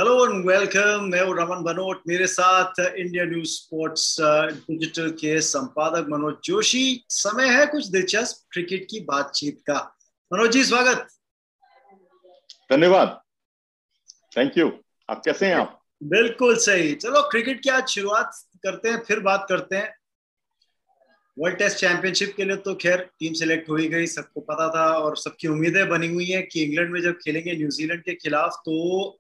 Hello and welcome. मैं हूं रमन बनोट, मेरे साथ इंडिया न्यूज स्पोर्ट्स डिजिटल के संपादक मनोज जोशी। समय है कुछ दिलचस्प क्रिकेट की बातचीत का। मनोज जी, स्वागत। धन्यवाद। Thank you. आप कैसे हैं आप? बिल्कुल सही। चलो क्रिकेट की आज शुरुआत करते हैं, फिर बात करते हैं। वर्ल्ड टेस्ट चैंपियनशिप के लिए तो खैर टीम सिलेक्ट हो ही गई, सबको पता था और सबकी उम्मीदें बनी हुई हैं कि इंग्लैंड में जब खेलेंगे न्यूजीलैंड के खिलाफ तो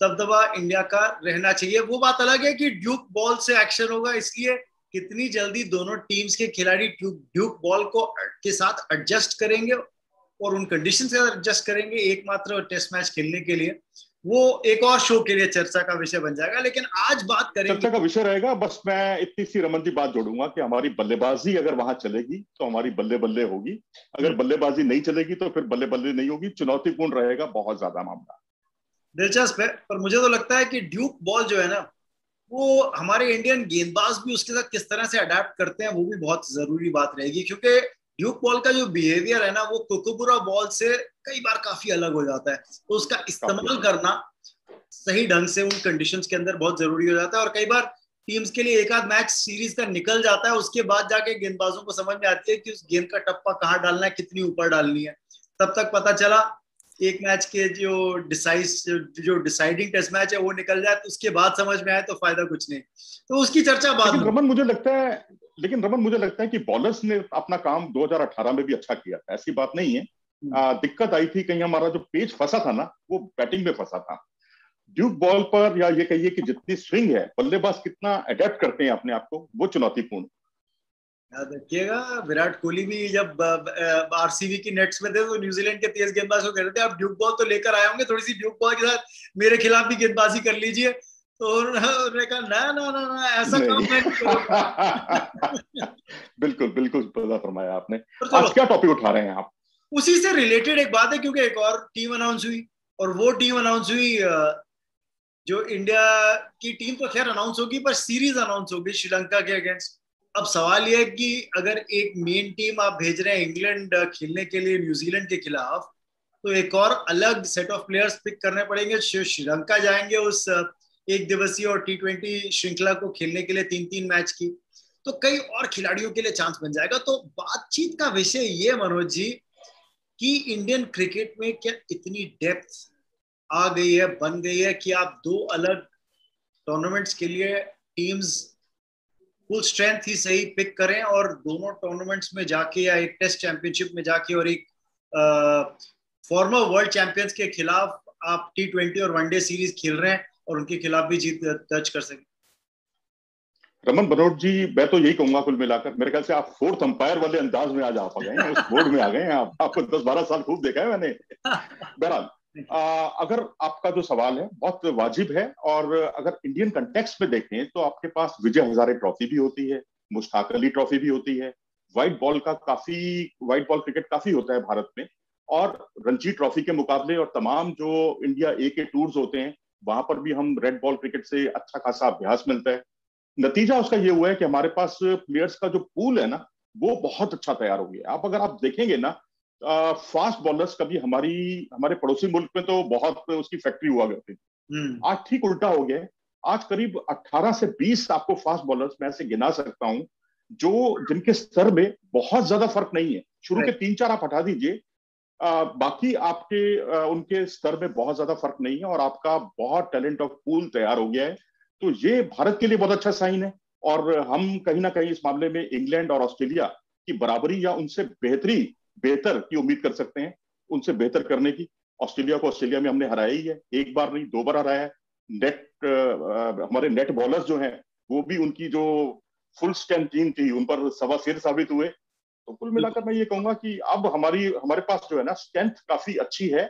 दबदबा इंडिया का रहना चाहिए। वो बात अलग है कि ड्यूक बॉल से एक्शन होगा, इसलिए कितनी जल्दी दोनों टीम्स के खिलाड़ी ड्यूक बॉल को के साथ एडजस्ट करेंगे और उन कंडीशन से एडजस्ट करेंगे एकमात्र टेस्ट मैच खेलने के लिए, वो एक और शो के लिए चर्चा का विषय बन जाएगा। लेकिन आज बात करेंगे। चर्चा का विषय रहेगा। बस मैं इतनी सी रमन जी बात जोड़ूंगा कि हमारी बल्लेबाजी अगर वहां चलेगी तो हमारी बल्ले बल्ले होगी, अगर बल्लेबाजी नहीं चलेगी तो फिर बल्ले बल्ले नहीं होगी। चुनौतीपूर्ण रहेगा बहुत ज्यादा मामला। दिलचस्प है, पर मुझे तो लगता है कि ड्यूक बॉल जो है ना, वो हमारे इंडियन गेंदबाज भी उसके साथ किस तरह से अडेप्ट करते हैं वो भी बहुत जरूरी बात रहेगी, क्योंकि ड्यूक बॉल का जो बिहेवियर है ना वो कुकुबुरा बॉल से कई बार काफी अलग हो जाता है। तो उसका काफी इस्तेमाल अलग। करना सही ढंग से उन कंडीशंस के अंदर बहुत जरूरी हो जाता है। और कई बार टीम्स के लिए एक आध मैच सीरीज का निकल जाता है, उसके बाद जाके गेंदबाजों को समझ में आती है कि उस गेंद का टप्पा कहाँ डालना है, कितनी ऊपर डालनी है। तब तक पता चला एक मैच के जो डिसाइडिंग टेस्ट मैच है वो निकल जाए, तो उसके बाद समझ में आए तो फायदा कुछ नहीं। तो उसकी चर्चा बाद लेकिन में। रमन मुझे लगता है लेकिन रमन मुझे लगता है कि बॉलर्स ने अपना काम 2018 में भी अच्छा किया था, ऐसी बात नहीं है। दिक्कत आई थी कहीं हमारा जो पेज फंसा था ना वो बैटिंग में फंसा था। ड्यूक बॉल पर, या ये कहिए कि जितनी स्विंग है, बल्लेबाज कितना अडेप्ट करते हैं अपने आप को, वो चुनौतीपूर्ण। याद रखिएगा, विराट कोहली भी जब आरसीबी की नेट्स में थे तो न्यूजीलैंड के तेज गेंदबाज को कह रहे थे आप ड्यूक बॉल तो लेकर आए होंगे, थोड़ी सी ड्यूक बॉल के साथ मेरे खिलाफ भी गेंदबाजी कर लीजिए। तो उन्होंने कहा ना ना ना ना, ऐसा काम मैं नहीं नहीं। करूंगा। बिल्कुल बिल्कुल पता फरमाया आपने। पर चलो, आज क्या टॉपिक उठा रहे हैं आप? उसी से रिलेटेड एक बात है, क्योंकि एक और टीम अनाउंस हुई। और वो टीम अनाउंस हुई जो इंडिया की टीम तो खैर अनाउंस होगी, पर सीरीज अनाउंस होगी श्रीलंका के अगेंस्ट। अब सवाल यह है कि अगर एक मेन टीम आप भेज रहे हैं इंग्लैंड खेलने के लिए न्यूजीलैंड के खिलाफ, तो एक और अलग सेट ऑफ प्लेयर्स पिक करने पड़ेंगे जो श्रीलंका जाएंगे उस एक दिवसीय और T20 श्रृंखला को खेलने के लिए, 3-3 मैच की। तो कई और खिलाड़ियों के लिए चांस बन जाएगा। तो बातचीत का विषय ये मनोज जी कि इंडियन क्रिकेट में क्या इतनी डेप्थ आ गई है, बन गई है कि आप दो अलग टूर्नामेंट्स के लिए टीम्स फुल स्ट्रेंथ ही सही पिक करें और दोनों टूर्नामेंट्स में जाके या एक टेस्ट चैंपियनशिप में जाके और एक फॉर्मर वर्ल्ड चैंपियंस के खिलाफ आप T20 और वनडे सीरीज खेल रहे हैं और उनके खिलाफ भी जीत दर्ज कर सकें। रमन बनोट जी, मैं तो यही कहूंगा, कुल मिलाकर मेरे ख्याल से आप फोर्थ अंपायर वाले अंदाज में आज आप आ गए हैं, उस बोर्ड में आ गए हैं आप। आपको 10-12 साल खूब देखा है मैंने। बहरहाल, अगर आपका जो सवाल है बहुत वाजिब है, और अगर इंडियन कंटेक्स्ट में देखें तो आपके पास विजय हजारे ट्रॉफी भी होती है, मुश्ताक अली ट्रॉफी भी होती है, व्हाइट बॉल क्रिकेट काफी होता है भारत में, और रणजी ट्रॉफी के मुकाबले और तमाम जो इंडिया ए के टूर्स होते हैं वहां पर भी हम रेड बॉल क्रिकेट से अच्छा खासा अभ्यास मिलता है। नतीजा उसका ये हुआ है कि हमारे पास प्लेयर्स का जो पूल है ना वो बहुत अच्छा तैयार हो गया। अगर आप देखेंगे ना, फास्ट बॉलर्स कभी हमारे पड़ोसी मुल्क में तो बहुत उसकी फैक्ट्री हुआ करती थी। आज ठीक उल्टा हो गया है। आज करीब 18 से 20 आपको फास्ट बॉलर्स मैं ऐसे गिना सकता हूं जो जिनके स्तर में बहुत ज्यादा फर्क नहीं है। शुरू के 3-4 आप हटा दीजिए, बाकी आपके उनके स्तर में बहुत ज्यादा फर्क नहीं है, और आपका बहुत टैलेंट ऑफ पूल तैयार हो गया है। तो ये भारत के लिए बहुत अच्छा साइन है, और हम कहीं ना कहीं इस मामले में इंग्लैंड और ऑस्ट्रेलिया की बराबरी या उनसे बेहतर की उम्मीद कर सकते हैं। उनसे बेहतर करने की, ऑस्ट्रेलिया को ऑस्ट्रेलिया में हमने हराया ही है, एक बार नहीं 2 बार हराया है। हमारे नेट बॉलर्स जो हैं वो भी उनकी जो फुल स्ट्रेंथ टीम थी उन पर सवा सिर साबित हुए। तो कुल मिलाकर मैं ये कहूंगा कि अब हमारे पास जो है ना स्ट्रेंथ काफी अच्छी है,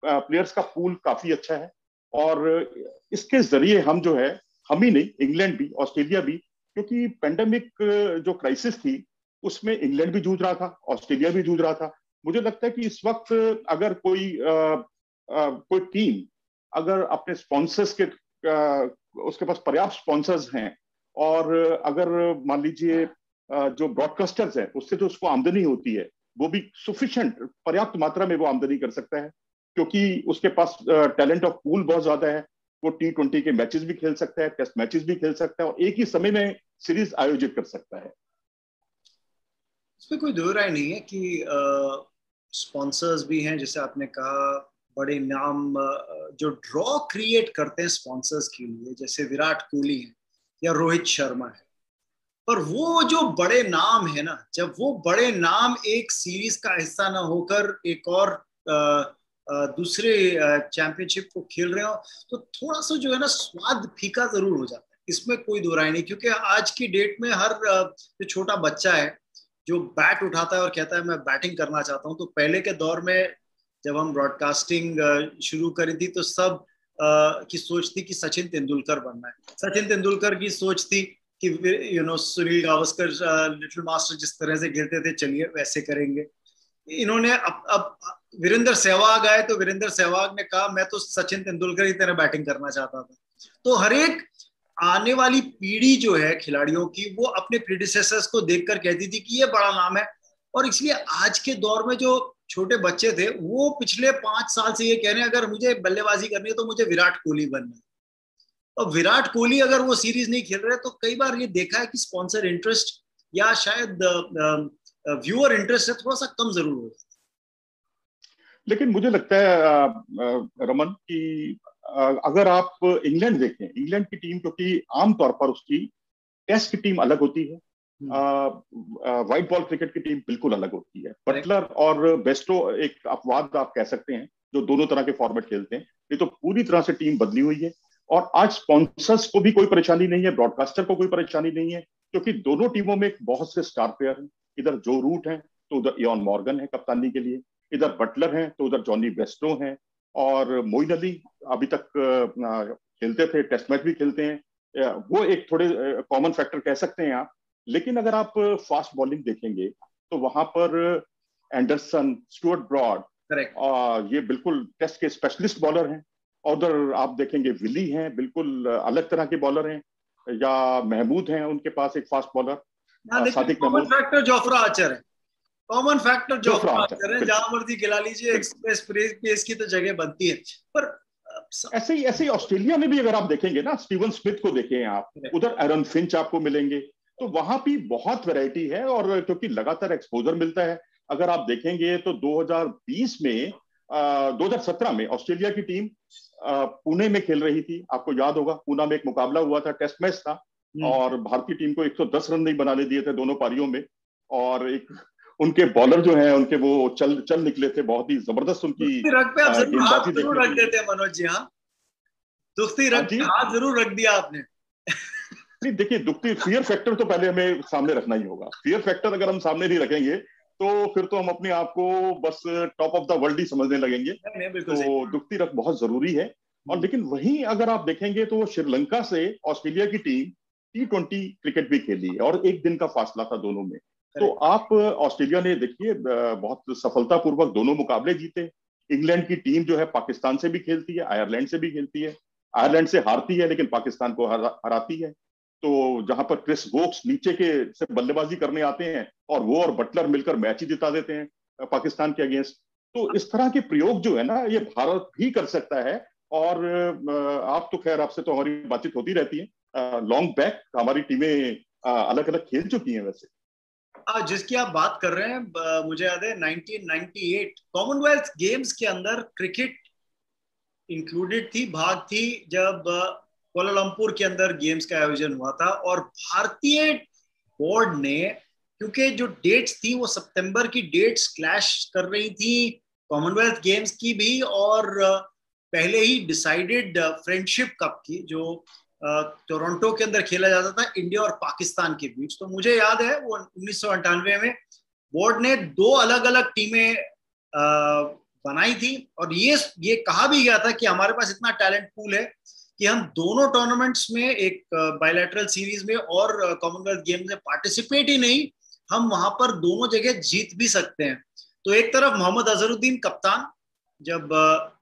प्लेयर्स का पूल काफी अच्छा है, और इसके जरिए हम जो है, हम ही नहीं, इंग्लैंड भी ऑस्ट्रेलिया भी, क्योंकि पेंडेमिक जो क्राइसिस थी उसमें इंग्लैंड भी जूझ रहा था, ऑस्ट्रेलिया भी जूझ रहा था। मुझे लगता है कि इस वक्त अगर कोई टीम अगर अपने स्पॉन्सर्स के उसके पास पर्याप्त स्पॉन्सर्स हैं, और अगर मान लीजिए जो ब्रॉडकास्टर्स हैं उससे जो उसको आमदनी होती है वो भी सुफिशिएंट, पर्याप्त मात्रा में वो आमदनी कर सकता है, क्योंकि उसके पास टैलेंट ऑफ पूल बहुत ज्यादा है, वो T20 के मैचेस भी खेल सकता है, टेस्ट मैचेस भी खेल सकता है और एक ही समय में सीरीज आयोजित कर सकता है। इसमें कोई दो राय नहीं है कि स्पॉन्सर्स भी हैं, जैसे आपने कहा, बड़े नाम जो ड्रॉ क्रिएट करते हैं स्पॉन्सर्स के लिए, जैसे विराट कोहली है या रोहित शर्मा है। पर वो जो बड़े नाम है ना, जब वो बड़े नाम एक सीरीज का हिस्सा ना होकर एक और दूसरे चैंपियनशिप को खेल रहे हो, तो थोड़ा सा जो है ना स्वाद फीका जरूर हो जाता है। इसमें कोई दो राय नहीं, क्योंकि आज की डेट में हर जो छोटा बच्चा है जो बैट उठाता है और कहता है मैं बैटिंग करना चाहता हूं, तो पहले के दौर में जब हम ब्रॉडकास्टिंग शुरू करी थी तो सब की सोच थी कि सचिन तेंदुलकर बनना है। सचिन तेंदुलकर की सोच थी कि सुनील गावस्कर लिटिल मास्टर जिस तरह से खेलते थे, चलिए वैसे करेंगे। इन्होंने अब वीरेंद्र सहवाग आए तो वीरेंद्र सहवाग ने कहा मैं तो सचिन तेंदुलकर की तरह बैटिंग करना चाहता था। तो हर एक आने वाली पीढ़ी जो है खिलाड़ियों की, वो अपने प्रीडिसेसर्स को देखकर कहती थी कि ये बड़ा नाम है। और इसलिए आज के दौर में जो छोटे बच्चे थे वो पिछले 5 साल से ये कह रहे हैं अगर मुझे बल्लेबाजी करनी है तो मुझे विराट कोहली बनना है। और विराट कोहली अगर वो सीरीज नहीं खेल रहे तो कई बार ये देखा है कि स्पॉन्सर इंटरेस्ट या शायद व्यूअर इंटरेस्ट है थोड़ा सा कम जरूर होता है। लेकिन मुझे लगता है रमन कि अगर आप इंग्लैंड देखें, इंग्लैंड की टीम क्योंकि आमतौर पर उसकी टेस्ट की टीम अलग होती है, व्हाइट बॉल क्रिकेट की टीम बिल्कुल अलग होती है। बटलर और बेस्टो एक अपवाद आप कह सकते हैं जो दोनों तरह के फॉर्मेट खेलते हैं, ये तो पूरी तरह से टीम बदली हुई है। और आज स्पॉन्सर्स को भी कोई परेशानी नहीं है, ब्रॉडकास्टर को कोई परेशानी नहीं है, क्योंकि दोनों टीमों में बहुत से स्टार प्लेयर हैं। इधर जो रूट है तो उधर इयान मॉर्गन है कप्तानी के लिए, इधर बटलर हैं तो उधर जॉनी बेस्टो हैं, और मोइन अली अभी तक खेलते थे, टेस्ट मैच भी खेलते हैं, वो एक थोड़े कॉमन फैक्टर कह सकते हैं आप। लेकिन अगर आप फास्ट बॉलिंग देखेंगे तो वहां पर एंडरसन, स्टुअर्ट ब्रॉड, ये बिल्कुल टेस्ट के स्पेशलिस्ट बॉलर हैं। और उधर आप देखेंगे विली हैं, बिल्कुल अलग तरह के बॉलर हैं, या महमूद हैं उनके पास एक fast bowler, Sadiq common factor Jofra Archer है, कॉमन फैक्टर जोफ्रा आर्चर है, जहां मर्जी खिला लीजिए एक्सप्रेस पेस की तो जगह बनती है। पर ऐसे ही ऑस्ट्रेलिया में भी अगर आप देखेंगे ना, स्टीवन स्मिथ को देखें आप, उधर एरन फिंच आपको मिलेंगे, तो वहां भी बहुत वैरायटी है। और क्योंकि लगातार एक्सपोजर मिलता है, अगर आप देखेंगे तो 2020 में 2017 में ऑस्ट्रेलिया की टीम पुणे में खेल रही थी, आपको याद होगा, पुणे में एक मुकाबला हुआ था, टेस्ट मैच था, और भारतीय टीम को 110 रन नहीं बनाने दिए थे दोनों पारियों में। और एक उनके बॉलर जो हैं उनके वो चल निकले थे, बहुत ही जबरदस्त उनकी गेंदबाजी जरूर रख देते हैं मनोज जी। हाँ, दुखती हाथ जरूर रख दिया आपने। नहीं देखिए, दुखती फियर फैक्टर तो पहले हमें सामने रखना ही होगा। फियर फैक्टर अगर हम सामने नहीं रखेंगे तो फिर तो हम अपने आप को बस टॉप ऑफ द वर्ल्ड ही समझने लगेंगे। तो दुखती रख बहुत जरूरी है। और लेकिन वहीं अगर आप देखेंगे तो श्रीलंका से ऑस्ट्रेलिया की टीम T20 क्रिकेट भी खेली है और एक दिन का फासला था दोनों में। तो आप ऑस्ट्रेलिया ने देखिए बहुत सफलतापूर्वक दोनों मुकाबले जीते। इंग्लैंड की टीम जो है पाकिस्तान से भी खेलती है, आयरलैंड से भी खेलती है, आयरलैंड से हारती है लेकिन पाकिस्तान को हराती है। तो जहां पर क्रिस वोक्स नीचे के से बल्लेबाजी करने आते हैं और वो और बटलर मिलकर मैच ही जिता देते हैं पाकिस्तान के अगेंस्ट। तो इस तरह के प्रयोग जो है ना, ये भारत भी कर सकता है। और आप तो खैर, आपसे तो हमारी बातचीत होती रहती है, लॉन्ग बैक हमारी टीमें अलग अलग खेल चुकी हैं। वैसे जिसकी आप बात कर रहे हैं, मुझे याद है 1998 कॉमनवेल्थ गेम्स के अंदर क्रिकेट इंक्लूडेड थी, भाग थी, जब कोलालमपुर के अंदर गेम्स का आयोजन हुआ था। और भारतीय बोर्ड ने, क्योंकि जो डेट्स थी वो सितंबर की डेट्स क्लैश कर रही थी कॉमनवेल्थ गेम्स की भी, और पहले ही डिसाइडेड फ्रेंडशिप कप की जो टोरंटो के अंदर खेला जाता था इंडिया और पाकिस्तान के बीच। तो मुझे याद है वो 1998 में बोर्ड ने 2 अलग अलग टीमें बनाई थी, और ये कहा भी गया था कि हमारे पास इतना टैलेंट पूल है कि हम दोनों टूर्नामेंट्स में, एक बायलैटरल सीरीज में और कॉमनवेल्थ गेम्स में पार्टिसिपेट ही नहीं, हम वहां पर दोनों जगह जीत भी सकते हैं। तो एक तरफ मोहम्मद अजहरुद्दीन कप्तान, जब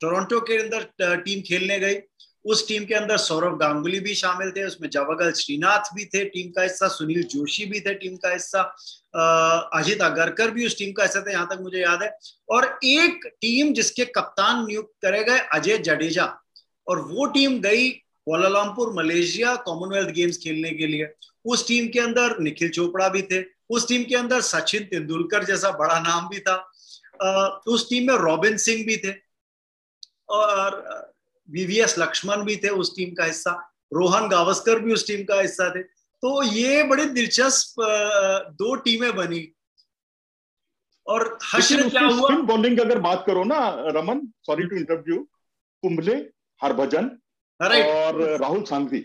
टोरंटो के अंदर टीम खेलने गई, उस टीम के अंदर सौरव गांगुली भी शामिल थे, उसमें जवागल श्रीनाथ भी थे टीम का हिस्सा, सुनील जोशी भी थे टीम का हिस्सा, अजित अगरकर भी उस टीम का हिस्सा थे, यहां तक मुझे याद है। और एक टीम जिसके कप्तान नियुक्त करे गए अजय जडेजा, और वो टीम गई कुआलालंपुर मलेशिया कॉमनवेल्थ गेम्स खेलने के लिए। उस टीम के अंदर निखिल चोपड़ा भी थे, उस टीम के अंदर सचिन तेंदुलकर जैसा बड़ा नाम भी था, उस टीम में रॉबिन सिंह भी थे और वीवीएस लक्ष्मण भी थे उस टीम का हिस्सा, रोहन गावस्कर भी उस टीम का हिस्सा थे। तो ये बड़ी दिलचस्प दो टीमें बनी। और हश्र क्या हुआ, स्पिन बॉलिंग अगर बात करो ना Raman, sorry to interrupt you, Kumble, Harbhajan और राहुल सांघवी,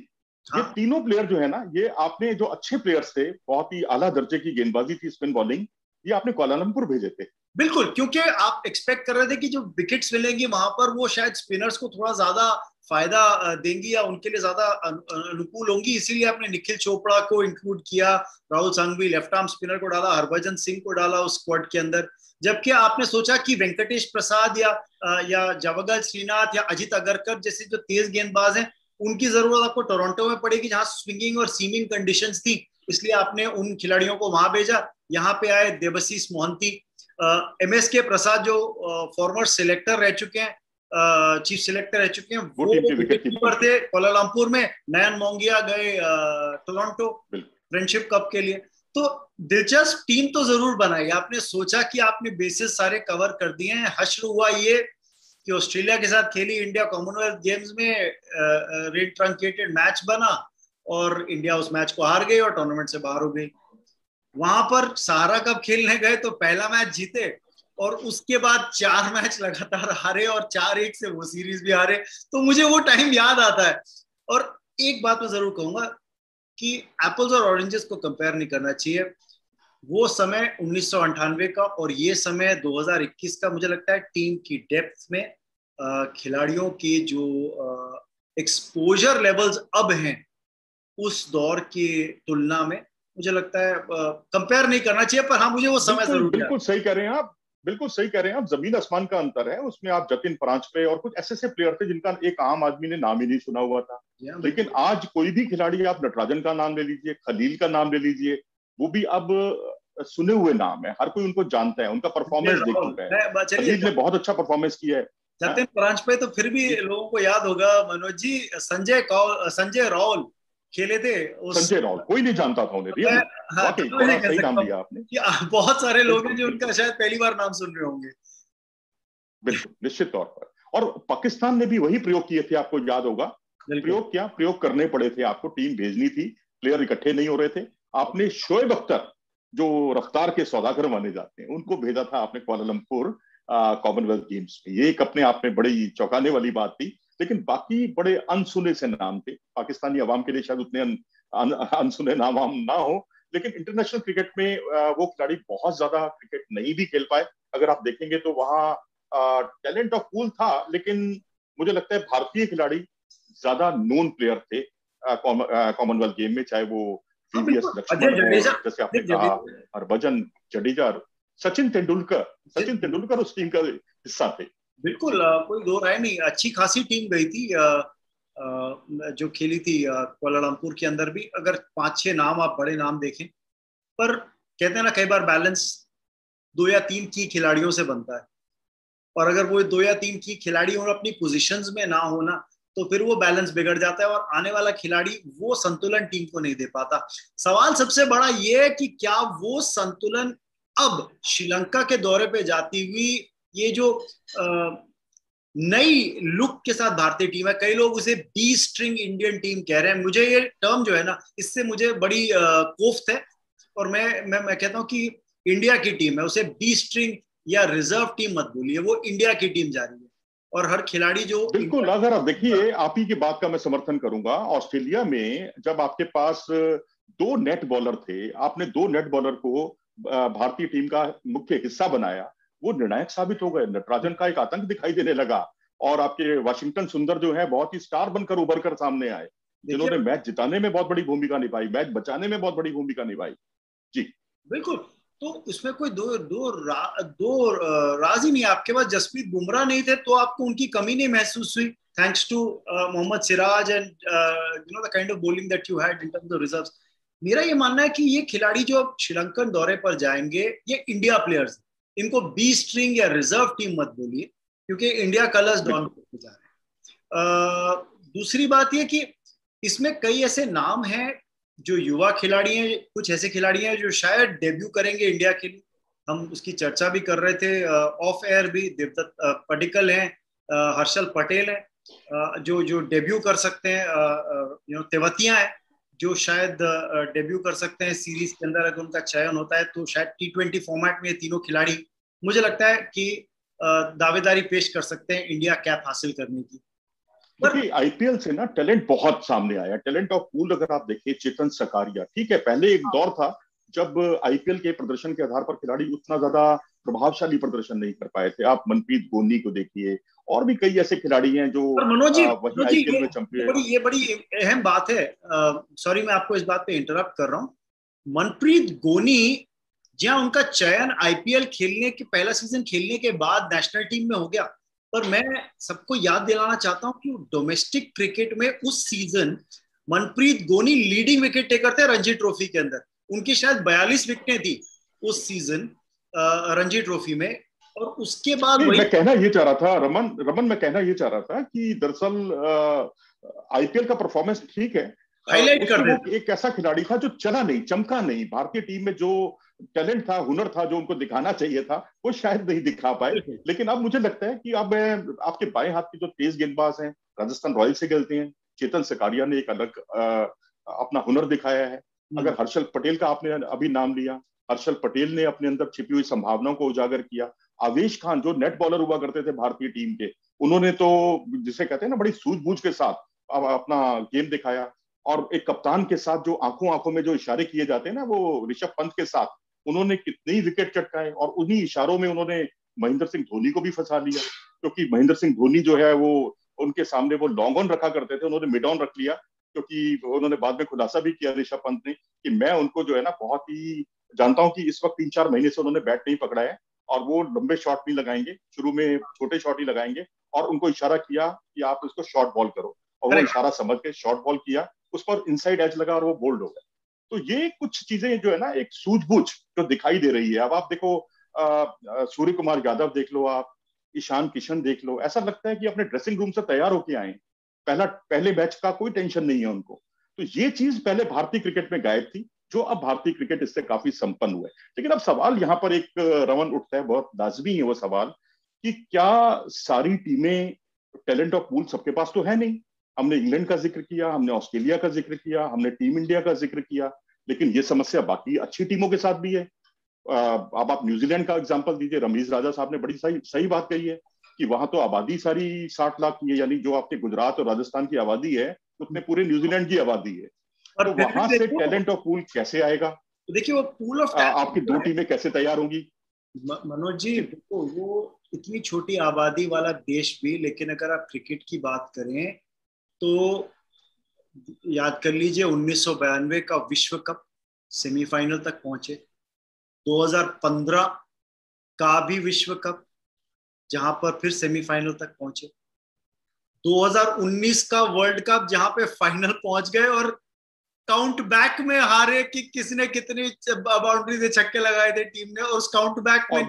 ये तीनों प्लेयर जो है ना, ये आपने जो अच्छे प्लेयर्स थे, बहुत ही आला दर्जे की गेंदबाजी थी स्पिन बॉलिंग, ये आपने कुआलालंपुर भेजे थे। बिल्कुल, क्योंकि आप एक्सपेक्ट कर रहे थे कि जो विकेट्स मिलेंगी वहां पर वो शायद स्पिनर्स को थोड़ा ज्यादा फायदा देंगी या उनके लिए ज्यादा अनुकूल होंगी, इसीलिए आपने निखिल चोपड़ा को इंक्लूड किया, Rahul Sanghvi left arm spinner को डाला, हरभजन सिंह को डाला उस स्क्वाड के अंदर। जबकि आपने सोचा कि वेंकटेश प्रसाद या जवागल श्रीनाथ या अजित अगरकर जैसे जो तेज गेंदबाज हैं, उनकी जरूरत आपको टोरंटो में पड़ेगी जहां स्विंगिंग और सीमिंग कंडीशंस थी, इसलिए आपने उन खिलाड़ियों को वहां भेजा। यहाँ पे आए देवशीष मोहंती, MSK प्रसाद जो फॉर्मर सिलेक्टर रह चुके हैं, चीफ सिलेक्टर रह चुके हैं, वो विकेटकीपर थे कुआलालंपुर में। नयन मोंगिया गए टोरंटो फ्रेंडशिप कप के लिए। तो दिलचस्प टीम तो जरूर बनाई आपने, सोचा कि आपने बेसिस सारे कवर कर दिए हैं। हश्र हुआ ये कि ऑस्ट्रेलिया के साथ खेली इंडिया कॉमनवेल्थ गेम्स में, रेड ट्रंकेटेड मैच बना और इंडिया उस मैच को हार गई और टूर्नामेंट से बाहर हो गई। वहां पर सहारा कप खेलने गए तो पहला मैच जीते और उसके बाद 4 मैच लगातार हारे और 4-1 से वो सीरीज भी हारे। तो मुझे वो टाइम याद आता है। और एक बात मैं जरूर कहूंगा कि एप्पल्स और ऑरेंजेस को कंपेयर नहीं करना चाहिए। वो समय 1998 का और ये समय 2021 का, मुझे लगता है टीम की डेप्थ में, खिलाड़ियों के जो एक्सपोजर लेवल्स अब हैं उस दौर की तुलना में मुझे लगता है कंपेयर नहीं करना चाहिए। पर हाँ, मुझे वो समय जरूर बिल्कुल सही कह रहे हैं आप, बिल्कुल सही कह रहे हैं आप। जमीन आसमान का अंतर है उसमें। आप जतिन परांजपे और कुछ ऐसे प्लेयर थे जिनका एक आम आदमी ने नाम ही नहीं सुना हुआ था, लेकिन आज कोई भी खिलाड़ी, आप नटराजन का नाम ले लीजिए, खलील का नाम ले लीजिए, वो भी अब सुने हुए नाम है, हर कोई उनको जानता है, उनका परफॉर्मेंस देख चुका है। खलील ने बहुत अच्छा परफॉर्मेंस किया है। जतिन परांजपे तो फिर भी लोगों को याद होगा मनोज जी, संजय राउल खेले थे संजय राउल कोई नहीं जानता था उन्हें। वाकई बड़ा सही नाम दिया आपने। बहुत सारे लोग हैं जो उनका शायद पहली बार नाम सुन रहे होंगे। बिल्कुल, निश्चित तौर पर। और पाकिस्तान ने भी वही प्रयोग किए थे, आपको याद होगा। प्रयोग करने पड़े थे आपको, टीम भेजनी थी, प्लेयर इकट्ठे नहीं हो रहे थे। आपने शोएब अख्तर, जो रफ्तार के सौदागर माने जाते हैं, उनको भेजा था आपने कुआलालंपुर कॉमनवेल्थ गेम्स में। ये एक अपने आप में बड़ी चौंकाने वाली बात थी। लेकिन बाकी बड़े अनसुने से नाम थे पाकिस्तानी अवाम के लिए, शायद उतने अनसुने नाम ना हो, लेकिन इंटरनेशनल क्रिकेट में वो खिलाड़ी बहुत ज्यादा क्रिकेट नहीं भी खेल पाए। अगर आप देखेंगे तो वहाँ टैलेंट और पूल था, लेकिन मुझे लगता है भारतीय खिलाड़ी ज्यादा नोन प्लेयर थे कॉमनवेल्थ गेम में, चाहे वो वीवीएस लक्ष्मण, जैसे आपने कहा, हरभजन, जडेजा, सचिन तेंदुलकर उस टीम का हिस्सा थे। बिल्कुल, कोई दो राय नहीं। अच्छी खासी टीम गई थी जो खेली थी कुआलालंपुर के अंदर भी। अगर 5-6 नाम, आप बड़े नाम देखें, पर कहते हैं ना कई बार बैलेंस 2 या 3 की खिलाड़ियों से बनता है, और अगर वो 2 या 3 की खिलाड़ी और अपनी पोजीशंस में ना होना तो फिर वो बैलेंस बिगड़ जाता है और आने वाला खिलाड़ी वो संतुलन टीम को नहीं दे पाता। सवाल सबसे बड़ा ये है कि क्या वो संतुलन अब श्रीलंका के दौरे पे जाती हुई, ये जो नई लुक के साथ भारतीय टीम है, कई लोग उसे बी स्ट्रिंग इंडियन टीम कह रहे हैं, मुझे ये टर्म जो है ना, इससे मुझे बड़ी कोफ्त है। और मैं कहता हूँ कि इंडिया की टीम है, उसे बी स्ट्रिंग या रिजर्व टीम मत बोलिए, वो इंडिया की टीम जा रही है। और हर खिलाड़ी जो, बिल्कुल, अगर आप देखिए, आप ही की बात का मैं समर्थन करूंगा। ऑस्ट्रेलिया में जब आपके पास 2 नेट बॉलर थे, आपने 2 नेट बॉलर को भारतीय टीम का मुख्य हिस्सा बनाया, वो निर्णायक साबित हो गए। नटराजन का एक आतंक दिखाई देने लगा और आपके वाशिंगटन सुंदर जो है बहुत ही स्टार बनकर उभर कर सामने आए, जिन्होंने मैच जिताने में बहुत बड़ी भूमिका निभाई, मैच बचाने में बहुत बड़ी भूमिका निभाई। जी बिल्कुल। तो इसमें कोई दो राज ही नहीं। आपके पास जसप्रीत बुमराह नहीं थे तो आपको उनकी कमी नहीं महसूस हुई, thanks to Mohammed Siraj and the kind of bowling that you had in terms of reserves. मेरा ये मानना है कि ये खिलाड़ी जो अब श्रीलंकन दौरे पर जाएंगे, ये इंडिया प्लेयर्स, इनको बी स्ट्रिंग या रिजर्व टीम मत बोलिए, क्योंकि इंडिया कलर्स डॉन करते जा रहे दूसरी बात ये कि इसमें कई ऐसे नाम हैं जो युवा खिलाड़ी हैं, कुछ ऐसे खिलाड़ी हैं जो शायद डेब्यू करेंगे इंडिया के लिए। हम उसकी चर्चा भी कर रहे थे ऑफ एयर भी। देवदत्त पडिक्कल हैं, हर्षल पटेल हैं, जो जो डेब्यू कर सकते हैं। तेवतिया हैं जो शायद डेब्यू कर सकते हैं सीरीज के अंदर। अगर उनका चयन होता है तो शायद T20 फॉर्मेट में ये तीनों खिलाड़ी मुझे लगता है कि दावेदारी पेश कर सकते हैं इंडिया कैप हासिल करने की। देखिए आईपीएल से ना टैलेंट बहुत सामने आया। टैलेंट ऑफ पूल अगर आप देखिए, चेतन सकारिया, ठीक है, पहले एक दौर था जब आईपीएल के प्रदर्शन के आधार पर खिलाड़ी उतना ज्यादा प्रभावशाली प्रदर्शन नहीं कर पाए थे। आप मनप्रीत गोनी को देखिए, और भी कई ऐसे खिलाड़ी हैं जो मनोज जी, वही आईपीएल में चमके हैं। ये बड़ी अहम बात है। सॉरी मैं आपको इस बात पे इंटरप्ट कर रहा हूँ। मनप्रीत गोनी, जहां उनका चयन आईपीएल खेलने के पहला सीजन खेलने के बाद नेशनल टीम में हो गया, पर मैं सबको याद दिलाना चाहता हूं कि डोमेस्टिक क्रिकेट में उस सीजन मनप्रीत गोनी लीडिंग विकेट टेकर थे रणजी ट्रॉफी के अंदर। उनकी शायद 42 विकेटें थी उस सीजन रणजी ट्रॉफी में। और उसके बाद वही मैं कहना ये चाह रहा था रमन मैं कहना ये चाह रहा था कि दरअसल आईपीएल का परफॉर्मेंस ठीक है, हाईलाइट कर वो एक ऐसा खिलाड़ी था जो चला नहीं, चमका नहीं। भारतीय टीम में जो टैलेंट था, हुनर था, जो उनको दिखाना चाहिए था, वो शायद नहीं दिखा पाए। लेकिन अब मुझे लगता है कि अब आपके बाएं हाथ के जो तेज गेंदबाज हैं, राजस्थान रॉयल्स से खेलते हैं, चेतन सकारिया ने एक अलग अपना हुनर दिखाया है। अगर हर्षल पटेल का आपने अभी नाम लिया, हर्षल पटेल ने अपने अंदर छिपी हुई संभावनाओं को उजागर किया। आवेश खान जो नेट बॉलर हुआ करते थे भारतीय टीम के, उन्होंने तो जिसे कहते हैं ना बड़ी सूझबूझ के साथ अपना गेम दिखाया। और एक कप्तान के साथ जो आंखों आंखों में जो इशारे किए जाते हैं ना, वो ऋषभ पंत के साथ उन्होंने कितने विकेट चटकाए, और उन्हीं इशारों में उन्होंने महेंद्र सिंह धोनी को भी फंसा लिया। क्योंकि महेंद्र सिंह धोनी जो है वो उनके सामने वो लॉन्ग ऑन रखा करते थे, उन्होंने मिड ऑन रख लिया। क्योंकि उन्होंने बाद में खुलासा भी किया ऋषभ पंत ने कि मैं उनको जो है ना बहुत ही जानता हूं कि इस वक्त 3-4 महीने से उन्होंने बैट नहीं पकड़ा है और वो लंबे शॉट नहीं लगाएंगे, शुरू में छोटे शॉट ही लगाएंगे। और उनको इशारा किया कि आप इसको शॉर्ट बॉल करो, और वो इशारा समझ के शॉर्ट बॉल किया, उस पर इनसाइड एज लगा और वो बोल्ड हो गया। तो ये कुछ चीजें जो है ना एक सूझबूझ जो दिखाई दे रही है। अब आप देखो सूर्य कुमार यादव देख लो, आप ईशान किशन देख लो, ऐसा लगता है कि अपने ड्रेसिंग रूम से तैयार होके आए। पहले मैच का कोई टेंशन नहीं है उनको। तो ये चीज पहले भारतीय क्रिकेट में गायब थी, जो अब भारतीय क्रिकेट इससे काफी संपन्न हुआ है। लेकिन अब सवाल यहाँ पर एक रमन उठता है, बहुत लाजमी है वो सवाल, कि क्या सारी टीमें टैलेंट ऑफ पूल सबके पास तो है नहीं। हमने इंग्लैंड का जिक्र किया, हमने ऑस्ट्रेलिया का जिक्र किया, हमने टीम इंडिया का जिक्र किया, लेकिन ये समस्या बाकी अच्छी टीमों के साथ भी है। अब आप न्यूजीलैंड का एग्जांपल दीजिए, रमीज राजा साहब ने बड़ी सही बात कही है कि वहां तो आबादी सारी 60 लाख की है, यानी जो आपके गुजरात और राजस्थान की आबादी है उतने पूरे न्यूजीलैंड की आबादी है। तो वहां से टैलेंट ऑफ पूल कैसे आएगा? तो देखिए वो पूल ऑफ आपकी दो टीमें कैसे तैयार होंगी? मनोज जी देखो, वो इतनी छोटी आबादी वाला देश भी, लेकिन अगर आप क्रिकेट की बात करें तो याद कर लीजिए 1992 का विश्व कप सेमीफाइनल तक पहुंचे, 2015 का भी विश्व कप जहां पर फिर सेमीफाइनल तक पहुंचे, 2019 का वर्ल्ड कप जहां पे फाइनल पहुंच गए और काउंट बैक में हारे कि किसने कितनी बाउंड्री से छक्के लगाए थे टीम ने, और उस काउंट बैक में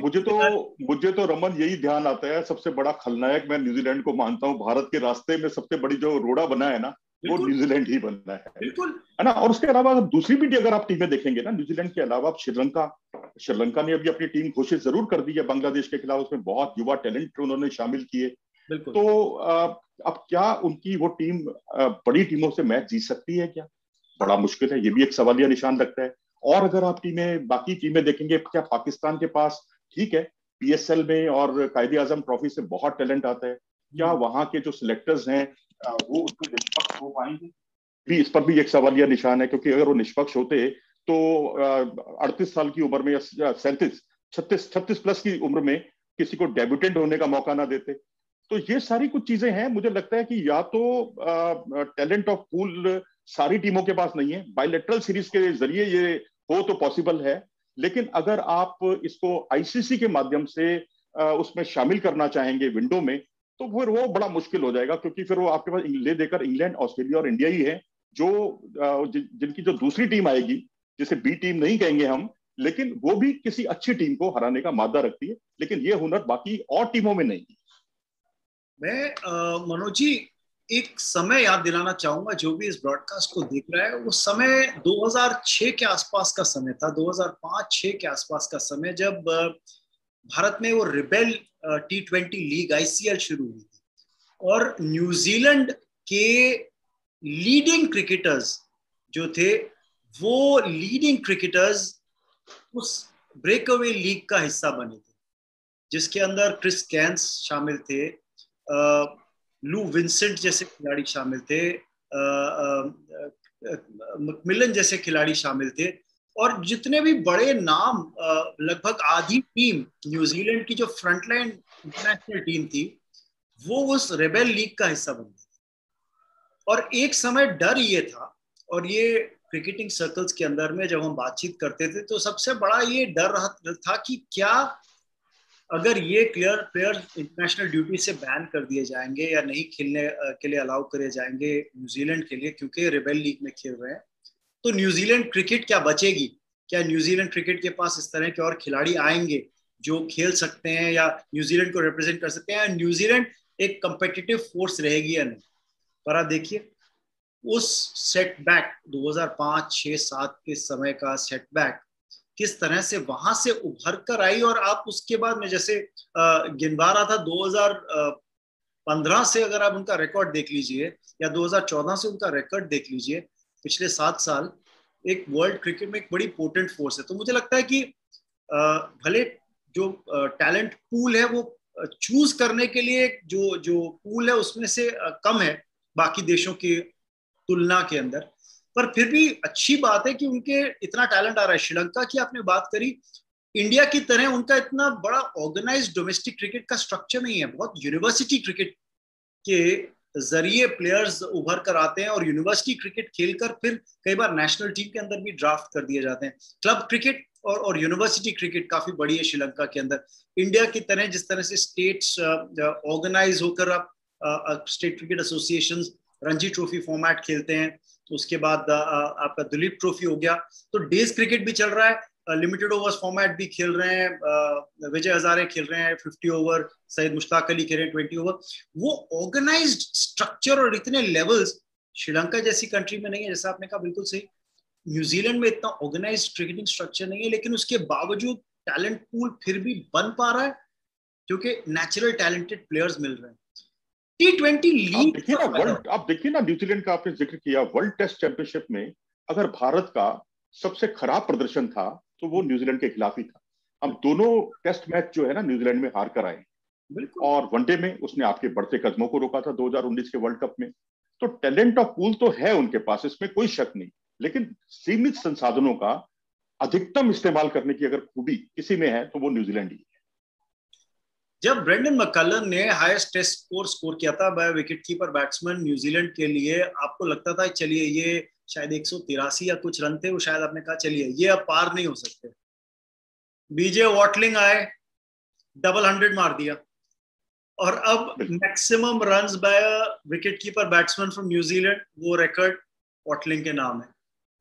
मुझे तो रमन यही ध्यान आता है, सबसे बड़ा खलनायक मैं न्यूजीलैंड को मानता हूँ। भारत के रास्ते में सबसे बड़ी जो रोड़ा बना है ना, वो न्यूजीलैंड ही बनना है, बिल्कुल है ना। और उसके अलावा दूसरी भी अगर आप टीमें देखेंगे ना, न्यूजीलैंड के अलावा श्रीलंका ने अभी अपनी टीम घोषित जरूर कर दी है बांग्लादेश के खिलाफ, उसमें बहुत युवा टैलेंट उन्होंने शामिल किए। तो अब क्या उनकी वो टीम बड़ी टीमों से मैच जीत सकती है? क्या बड़ा मुश्किल है, ये भी एक सवालिया निशान लगता है। और अगर आप बाकी टीमें देखेंगे, क्या पाकिस्तान के पास, ठीक है, पीएसएल में और कायदे आजम ट्रॉफी से बहुत टैलेंट आता है, क्या वहां के जो सिलेक्टर्स हैं वो उसमें निष्पक्ष हो पाएंगे? भी इस पर भी एक सवालिया निशान है, क्योंकि अगर वो निष्पक्ष होते तो 38 साल की उम्र में या 36 प्लस की उम्र में किसी को डेब्यूटेंट होने का मौका ना देते। तो ये सारी कुछ चीजें हैं। मुझे लगता है कि या तो टैलेंट ऑफ पूल सारी टीमों के पास नहीं है, बायलैटरल सीरीज के जरिए ये हो तो पॉसिबल है, लेकिन अगर आप इसको आईसीसी के माध्यम से उसमें शामिल करना चाहेंगे विंडो में, तो फिर वो बड़ा मुश्किल हो जाएगा। क्योंकि फिर वो आपके पास ले देकर इंग्लैंड, ऑस्ट्रेलिया और इंडिया ही है, जो जिनकी जो दूसरी टीम आएगी, जिसे बी टीम नहीं कहेंगे हम, लेकिन वो भी किसी अच्छी टीम को हराने का मादा रखती है। लेकिन ये हुनर बाकी और टीमों में नहीं। मैं मनोज जी एक समय याद दिलाना चाहूंगा जो भी इस ब्रॉडकास्ट को देख रहा है, वो समय 2006 के आसपास का समय था, 2005-6 के आसपास का समय, जब भारत में वो रिबेल T20 लीग ICL शुरू हुई थी और न्यूजीलैंड के लीडिंग क्रिकेटर्स जो थे, वो लीडिंग क्रिकेटर्स उस ब्रेकअवे लीग का हिस्सा बने थे, जिसके अंदर क्रिस कैन्स शामिल थे, लू विंसेंट जैसे खिलाड़ी शामिल थे, मैकमिलन जैसे खिलाड़ी शामिल थे, और जितने भी बड़े नाम, लगभग आधी टीम न्यूजीलैंड की जो फ्रंटलाइन इंटरनेशनल टीम थी, वो उस रेबेल लीग का हिस्सा बन गई। और एक समय डर ये था, और ये क्रिकेटिंग सर्कल्स के अंदर में जब हम बातचीत करते थे तो सबसे बड़ा ये डर रहा था कि क्या अगर ये प्लेयर इंटरनेशनल ड्यूटी से बैन कर दिए जाएंगे या नहीं खेलने के लिए अलाउ करे जाएंगे न्यूजीलैंड के लिए, क्योंकि रिबेल लीग में खेल रहे हैं, तो न्यूजीलैंड क्रिकेट क्या बचेगी? क्या न्यूजीलैंड क्रिकेट के पास इस तरह के और खिलाड़ी आएंगे जो खेल सकते हैं या न्यूजीलैंड को रिप्रेजेंट कर सकते हैं, न्यूजीलैंड एक कंपेटिटिव फोर्स रहेगी या नहीं? पर आप देखिए, उस सेटबैक 2005-6-7 के समय का सेटबैक किस तरह से वहां से उभर कर आई, और आप उसके बाद में जैसे गिनवा रहा था 2015 से अगर आप उनका रिकॉर्ड देख लीजिए या 2014 से उनका रिकॉर्ड देख लीजिए, पिछले 7 साल एक वर्ल्ड क्रिकेट में एक बड़ी पोटेंट फोर्स है। तो मुझे लगता है कि भले जो टैलेंट पूल है वो चूज करने के लिए जो जो पूल है उसमें से कम है बाकी देशों की तुलना के अंदर, पर फिर भी अच्छी बात है कि उनके इतना टैलेंट आ रहा है। श्रीलंका की आपने बात करी, इंडिया की तरह उनका इतना बड़ा ऑर्गेनाइज्ड डोमेस्टिक क्रिकेट का स्ट्रक्चर नहीं है, बहुत यूनिवर्सिटी क्रिकेट के जरिए प्लेयर्स उभर कर आते हैं और यूनिवर्सिटी क्रिकेट खेलकर फिर कई बार नेशनल टीम के अंदर भी ड्राफ्ट कर दिए जाते हैं। क्लब क्रिकेट और यूनिवर्सिटी क्रिकेट काफी बड़ी है श्रीलंका के अंदर। इंडिया की तरह जिस तरह से स्टेट्स ऑर्गेनाइज होकर आप state cricket association Ranji trophy format खेलते हैं, उसके बाद आपका दुलीप ट्रॉफी हो गया, तो डेज क्रिकेट भी चल रहा है, लिमिटेड ओवर्स फॉर्मेट भी खेल रहे हैं, विजय हजारे खेल रहे हैं 50 ओवर, सईद मुश्ताक अली खेल रहे हैं 20 ओवर। वो ऑर्गेनाइज्ड स्ट्रक्चर और इतने लेवल्स श्रीलंका जैसी कंट्री में नहीं है, जैसा आपने कहा बिल्कुल सही। न्यूजीलैंड में इतना ऑर्गेनाइज्ड क्रिकेटिंग स्ट्रक्चर नहीं है, लेकिन उसके बावजूद टैलेंट पूल फिर भी बन पा रहा है क्योंकि नेचुरल टैलेंटेड प्लेयर्स मिल रहे हैं। T20 लीग आप देखिए ना न्यूजीलैंड का आपने जिक्र किया, वर्ल्ड टेस्ट चैंपियनशिप में अगर भारत का सबसे खराब प्रदर्शन था तो वो न्यूजीलैंड के खिलाफ ही था। हम दोनों टेस्ट मैच जो है ना न्यूजीलैंड में हार कर आए, और वनडे में उसने आपके बढ़ते कदमों को रोका था 2019 के वर्ल्ड कप में। तो टैलेंट ऑफ पूल तो है उनके पास, इसमें कोई शक नहीं, लेकिन सीमित संसाधनों का अधिकतम इस्तेमाल करने की अगर खूबी किसी में है तो वो न्यूजीलैंड ही है। जब ब्रेंडन मैककलम ने हाईएस्ट टेस्ट स्कोर किया था by wicket keeper batsman New Zealand के लिए, आपको लगता था चलिए ये शायद 183 या कुछ रन थे, वो शायद आपने कहा चलिए ये अब पार नहीं हो सकते। बीजे वॉटलिंग आए, डबल 100 मार दिया, और अब maximum runs by wicket keeper batsman from New Zealand, वो रिकॉर्ड वॉटलिंग के नाम है।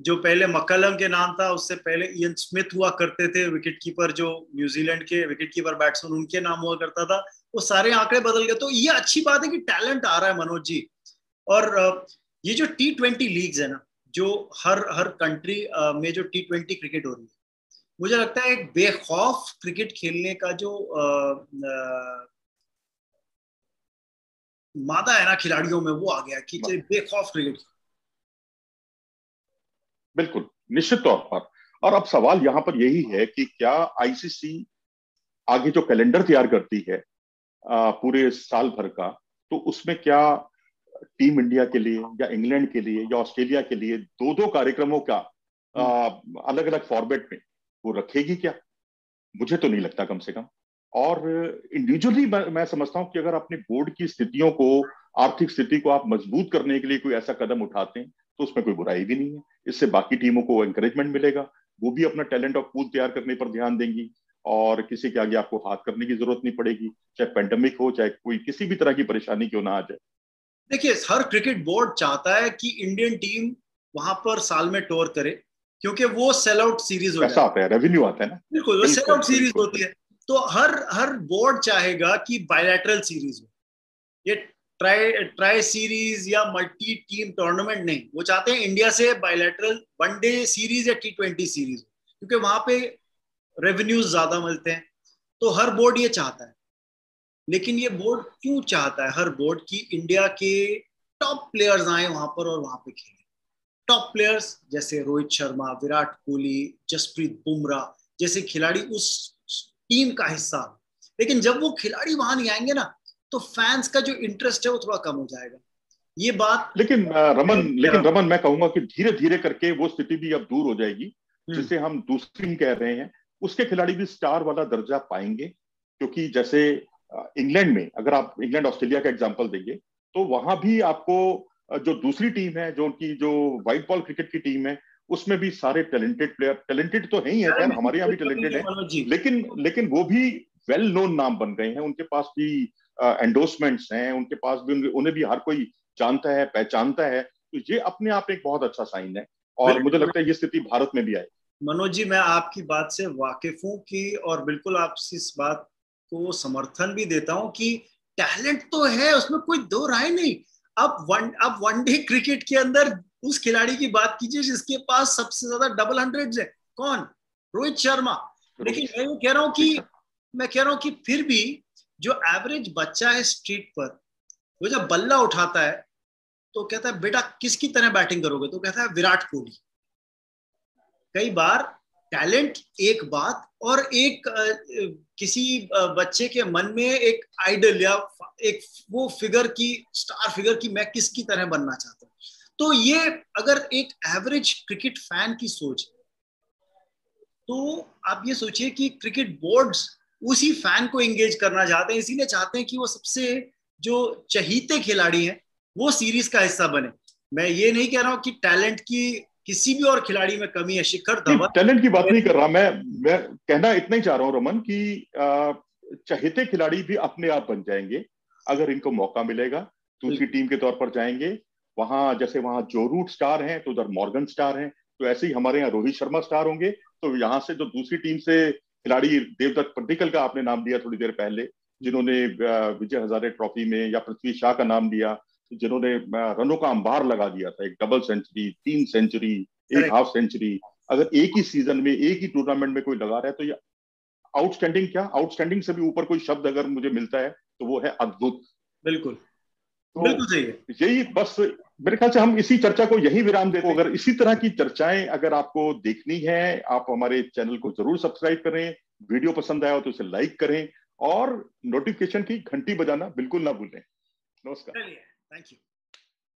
जो पहले मैककलम के नाम था, उससे पहले इयन स्मिथ हुआ करते थे विकेट कीपर, जो न्यूजीलैंड के विकेट कीपर बैट्समैन उनके नाम हुआ करता था, वो सारे आंकड़े बदल गए। तो ये अच्छी बात है कि टैलेंट आ रहा है मनोज जी। और ये जो T20 लीग्स है ना, जो हर कंट्री में जो T20 क्रिकेट हो रही है, मुझे लगता है एक बेखौफ क्रिकेट खेलने का जो मादा है ना खिलाड़ियों में, वो आ गया कि बेखौफ क्रिकेट। बिल्कुल, निश्चित तौर पर। और अब सवाल यहाँ पर यही है कि क्या आईसीसी आगे जो कैलेंडर तैयार करती है पूरे साल भर का, तो उसमें क्या टीम इंडिया के लिए या इंग्लैंड के लिए या ऑस्ट्रेलिया के लिए दो कार्यक्रमों का अलग अलग फॉर्मेट में वो रखेगी क्या? मुझे तो नहीं लगता, कम से कम। और इंडिविजुअली मैं समझता हूं कि अगर अपने बोर्ड की स्थितियों को, आर्थिक स्थिति को आप मजबूत करने के लिए कोई ऐसा कदम उठाते हैं तो उसमें कोई बुराई भी नहीं है। इससे बाकी टीमों को एनकरेजमेंट मिलेगा, वो भी अपना टैलेंट ऑफ पूल तैयार करने पर ध्यान देंगी, और किसी के आगे आपको हाथ करने की जरूरत नहीं पड़ेगी, चाहे पेंडेमिक हो, चाहे कोई किसी भी तरह की परेशानी क्यों ना आ जाए। देखिए, हर क्रिकेट बोर्ड चाहता है कि इंडियन टीम वहां पर साल में टूर करे, क्योंकि वो सेल आउट सीरीज हो जाती है, आता है, रेवेन्यू आता है ना। बिल्कुल, वो सेल आउट सीरीज होती है। तो हर बोर्ड चाहेगा कि बायलैटरल सीरीज हो। ये ट्राई सीरीज या मल्टी टीम टूर्नामेंट नहीं, वो चाहते हैं इंडिया से बायलैटरल वनडे सीरीज या T20 सीरीज, क्योंकि वहां पे रेवेन्यूज ज्यादा मिलते हैं। तो हर बोर्ड ये चाहता है। लेकिन ये बोर्ड क्यों चाहता है हर बोर्ड की इंडिया के टॉप प्लेयर्स आए वहां पर और वहां पे खेले? टॉप प्लेयर्स जैसे रोहित शर्मा, विराट कोहली, जसप्रीत बुमराह जैसे खिलाड़ी उस टीम का हिस्सा। लेकिन जब वो खिलाड़ी वहां नहीं आएंगे ना, तो फैंस का जो इंटरेस्ट है वो थोड़ा कम हो जाएगा। ये बात लेकिन रमन मैं कहूंगा कि धीरे धीरे करके वो स्थिति भी अब दूर हो जाएगी जिसे हम दूसरी टीम कह रहे हैं। उसके खिलाड़ी भी स्टार वाला दर्जा पाएंगे, क्योंकि जैसे इंग्लैंड में अगर आप इंग्लैंड ऑस्ट्रेलिया का एग्जांपल देंगे तो वहां भी आपको जो दूसरी टीम है, जो उनकी जो व्हाइट बॉल क्रिकेट की टीम है, उसमें भी सारे टैलेंटेड प्लेयर, टैलेंटेड तो है ही है, खैर हमारे यहाँ भी टैलेंटेड है, लेकिन वो भी वेल नोन नाम बन गए हैं। उनके पास भी एंडोर्समेंट्स हैं, उनके पास भी, उन्हें भी हर कोई जानता है, पहचानता है। तो ये अपने आप एक बहुत अच्छा साइन है और मुझे लगता है ये स्थिति भारत में भी आए। मनोज जी, मैं आपकी बात से वाकिफ हूँ कि, और बिल्कुल आपसे इस बात को समर्थन भी देता हूँ कि टैलेंट तो है, उसमें कोई दो राय नहीं। अब वनडे क्रिकेट के अंदर उस खिलाड़ी की बात कीजिए जिसके पास सबसे ज्यादा डबल हंड्रेड्स है, कौन? रोहित शर्मा। लेकिन मैं कह रहा हूँ कि फिर भी जो एवरेज बच्चा है स्ट्रीट पर, वो जब बल्ला उठाता है तो कहता है बेटा किसकी तरह बैटिंग करोगे? तो कहता है विराट कोहली। कई बार टैलेंट एक बात, और एक किसी बच्चे के मन में एक आइडल या एक वो फिगर की, स्टार फिगर की, मैं किसकी तरह बनना चाहता हूं। तो ये अगर एक एवरेज क्रिकेट फैन की सोच, तो आप ये सोचिए कि क्रिकेट बोर्ड्स उसी फैन को एंगेज करना चाहते हैं, इसीलिए चाहते हैं कि वो सबसे जो चहीते खिलाड़ी हैं वो सीरीज का हिस्सा बने। मैं ये नहीं कह रहा हूं कि टैलेंट की किसी भी और खिलाड़ी में कमी है। शिखर धवन, टैलेंट की बात नहीं कर रहा मैं कहना इतना ही चाह रहा हूं रमन कि चहेते खिलाड़ी भी अपने आप बन जाएंगे अगर इनको मौका मिलेगा। दूसरी टीम के तौर पर जाएंगे, वहां जैसे वहां जो रूट स्टार हैं तो उधर मॉर्गन स्टार हैं, तो ऐसे ही हमारे यहाँ रोहित शर्मा स्टार होंगे। तो यहाँ से जो दूसरी टीम से खिलाड़ी, देवदत्त पड्डीकल का आपने नाम लिया थोड़ी देर पहले, जिन्होंने विजय हजारे ट्रॉफी में, या पृथ्वी शाह का नाम लिया जिन्होंने रनों का अंबार लगा दिया था, एक डबल सेंचुरी, 3 सेंचुरी, एक हाफ सेंचुरी, अगर एक ही सीजन में एक ही टूर्नामेंट में कोई लगा रहा है तो ये आउटस्टैंडिंग, क्या आउटस्टैंडिंग से भी ऊपर कोई शब्द अगर मुझे मिलता है तो वो है अद्भुत। बिल्कुल तो बिल्कुल सही है। यही बस मेरे ख्याल से हम इसी चर्चा को यही विराम देते हैं। अगर इसी तरह की चर्चाएं अगर आपको देखनी है, आप हमारे चैनल को जरूर सब्सक्राइब करें, वीडियो पसंद आया हो तो इसे लाइक करें और नोटिफिकेशन की घंटी बजाना बिल्कुल ना भूलें। नमस्कार। Thank you.